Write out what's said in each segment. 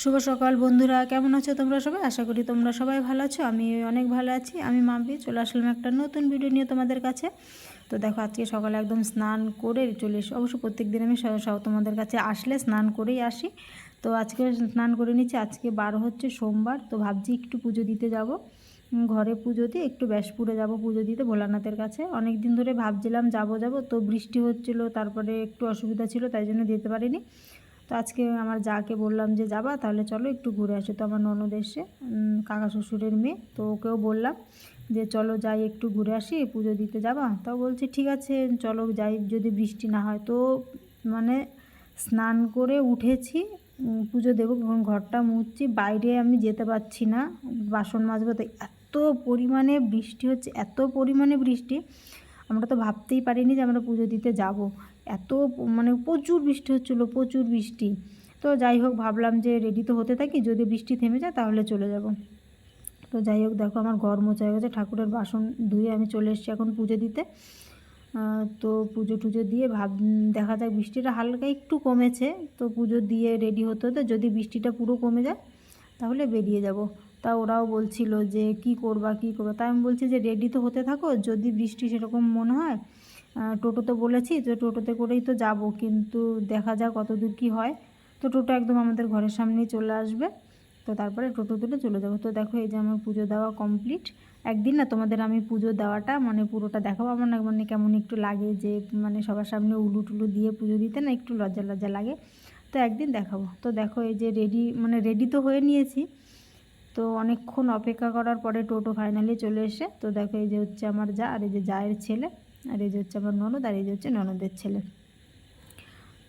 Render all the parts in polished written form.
শুভ সকাল বন্ধুরা, কেমন আছো তোমরা সবাই? আশা করি তোমরা সবাই ভালো আছো। আমি অনেক ভালো আছি। আমি মাম্পি চলে আসলাম একটা নতুন ভিডিও নিয়ে তোমাদের কাছে। তো দেখো, আজকে সকালে একদম স্নান করে চলে এসে, অবশ্য প্রত্যেক দিন আমি তোমাদের কাছে আসলে স্নান করেই আসি। তো আজকে স্নান করে নিচ্ছি। আজকে 12 হচ্ছে সোমবার। তো ভাবছি একটু পুজো দিতে যাব, ঘরে পুজো দিয়ে একটু ব্যাসপুরে যাব পুজো দিতে ভোলানাথের কাছে। অনেক দিন ধরে ভাবছিলাম যাব তো বৃষ্টি হচ্ছিল, তারপরে একটু অসুবিধা ছিল, তাই জন্য যেতে পারিনি। তো আজকে আমার যাকে বললাম যে যাবা, তাহলে চলো একটু ঘুরে আসি। তো আমার ননদ এসে, কাকা শ্বশুরের মেয়ে, তো ওকেও বললাম যে চলো যাই একটু ঘুরে আসি, পুজো দিতে যাবা? তাও বলছে ঠিক আছে চলো যাই, যদি বৃষ্টি না হয়। তো মানে স্নান করে উঠেছি, পুজো দেবো, ঘরটা মুছছি, বাইরে আমি যেতে পারছি না, বাসন মাজবো। তো এত পরিমাণে বৃষ্টি হচ্ছে, এত পরিমাণে বৃষ্টি, আমরা তো ভাবতেই পারিনি যে আমরা পুজো দিতে যাব। এত মানে প্রচুর বৃষ্টি হচ্ছিলো, প্রচুর বৃষ্টি। তো যাই হোক, ভাবলাম যে রেডি তো হতে থাকি, যদি বৃষ্টি থেমে যায় তাহলে চলে যাব। তো যাই হোক, দেখো আমার ঘর মোছা হয়ে গেছে, ঠাকুরের বাসন ধুয়ে আমি চলে এসেছি এখন পুজো দিতে। তো পুজো টুজো দিয়ে দেখা যাক, বৃষ্টিটা হালকা একটু কমেছে, তো পুজো দিয়ে রেডি হতে হতে যদি বৃষ্টিটা পুরো কমে যায় তাহলে বেরিয়ে যাব। তা ওরাও বলছিল যে কি করবা কী করবা, তাই আমি বলছি যে রেডি তো হতে থাকো, যদি বৃষ্টি সেরকম মনে হয়, টোটোতে বলেছি, তো টোটোতে করেই তো যাব, কিন্তু দেখা যাক কত দূর কী হয়। তো টোটো একদম আমাদের ঘরের সামনেই চলে আসবে, তো তারপরে টোটো তুলে চলে যাব। তো দেখো, এই যে আমার পুজো দেওয়া কমপ্লিট। একদিন না তোমাদের আমি পুজো দেওয়াটা মানে পুরোটা দেখাবো। আমার না মানে কেমন একটু লাগে যে মানে সবার সামনে উলু টুলু দিয়ে পুজো দিতে না একটু লজ্জা লজ্জা লাগে, তো একদিন দেখাবো। তো দেখো, এই যে রেডি তো হয়ে নিয়েছি। তো অনেকক্ষণ অপেক্ষা করার পরে টোটো ফাইনালি চলে এসে, তো দেখো এই যে হচ্ছে আমার যা, আর এই যে জায়ের ছেলে, আর এই যে হচ্ছে আমার ননদ, আর এই যে হচ্ছে ননদের ছেলে।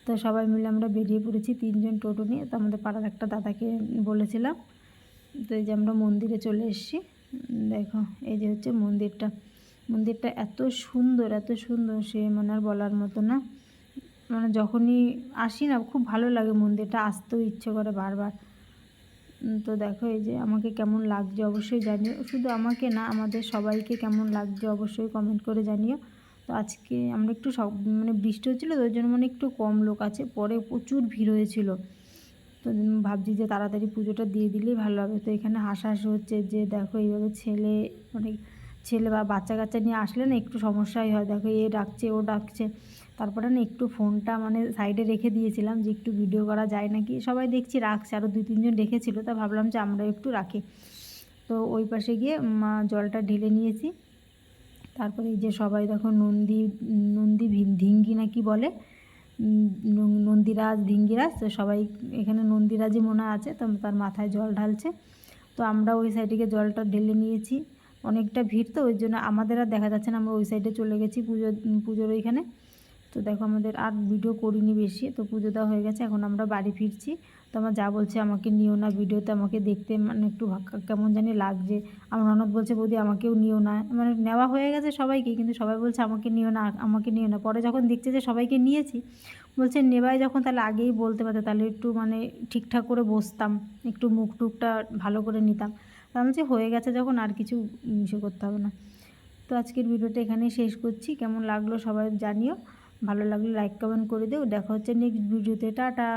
তো সবাই মিলে আমরা বেরিয়ে পড়েছি 3জন টোটো নিয়ে। তো আমাদের পাড়ার একটা দাদাকে বলেছিলাম। তো এই যে আমরা মন্দিরে চলে এসেছি। দেখো, এই যে হচ্ছে মন্দিরটা এত সুন্দর, এত সুন্দর, সে মানে আর বলার মতো না। মানে যখনই আসি না, খুব ভালো লাগে মন্দিরটা, আসতেও ইচ্ছে করে বারবার। তো দেখো, এই যে আমাকে কেমন লাগছে অবশ্যই জানিও, শুধু আমাকে না, আমাদের সবাইকে কেমন লাগছে অবশ্যই কমেন্ট করে জানিও। তো আজকে আমরা একটু মানে বৃষ্টি হচ্ছিলো, তো ওই জন্য মানে একটু কম লোক আছে, পরে প্রচুর ভিড় হয়েছিল। তো ভাবছি যে তাড়াতাড়ি পুজোটা দিয়ে দিলেই ভালো হবে। তো এখানে হাসাহাসি হচ্ছে যে দেখো, এইভাবে ছেলে বা বাচ্চা কাচ্চা নিয়ে আসলে না একটু সমস্যাই হয়। দেখো, এ ডাকছে ও ডাকছে, তারপরে না একটু ফোনটা মানে সাইডে রেখে দিয়েছিলাম যে একটু ভিডিও করা যায় নাকি। সবাই দেখছি রাখছে, আরও 2-3জন রেখেছিল, তা ভাবলাম যে আমরা একটু রাখি। তো ওই পাশে গিয়ে জলটা ঢেলে নিয়েছি। তারপরে এই যে সবাই দেখো, নন্দী ধিঙ্গি না কি বলে, ধিঙ্গিরাজ, তো সবাই এখানে নন্দীরাজই মনে আছে, তো তার মাথায় জল ঢালছে। তো আমরা ওই সাইডে জলটা ঢেলে নিয়েছি। অনেকটা ভিড়, তো ওই জন্য আমাদের আর দেখা যাচ্ছে না, আমরা ওই সাইডে চলে গেছি পুজোর ওইখানে। তো দেখো, আমাদের আর ভিডিও করিনি বেশি, তো পুজো দেওয়া হয়ে গেছে, এখন আমরা বাড়ি ফিরছি। তো আমার যা বলছে আমাকে নিও না ভিডিওতে, আমাকে দেখতে মানে একটু কেমন জানি লাগছে। আমার ননদ বলছে বৌদি আমাকেও নিও না, মানে নেওয়া হয়ে গেছে সবাইকে, কিন্তু সবাই বলছে আমাকে নিও না, আমাকে নিও না। পরে যখন দেখছে যে সবাইকে নিয়েছি, বলছে নেবাই যখন তাহলে আগেই বলতে পারতে, তাহলে একটু মানে ঠিকঠাক করে বসতাম, একটু মুখ টুকটা ভালো করে নিতাম। তা আমি বলছি হয়ে গেছে যখন, আর কিছু ইসে করতে হবে না। তো আজকের ভিডিওটা এখানেই শেষ করছি। কেমন লাগলো সবাই জানিও, ভালো লাগলে লাইক কমেন্ট করে দিও। দেখা হচ্ছে নেক্সট ভিডিওতে। টাটা।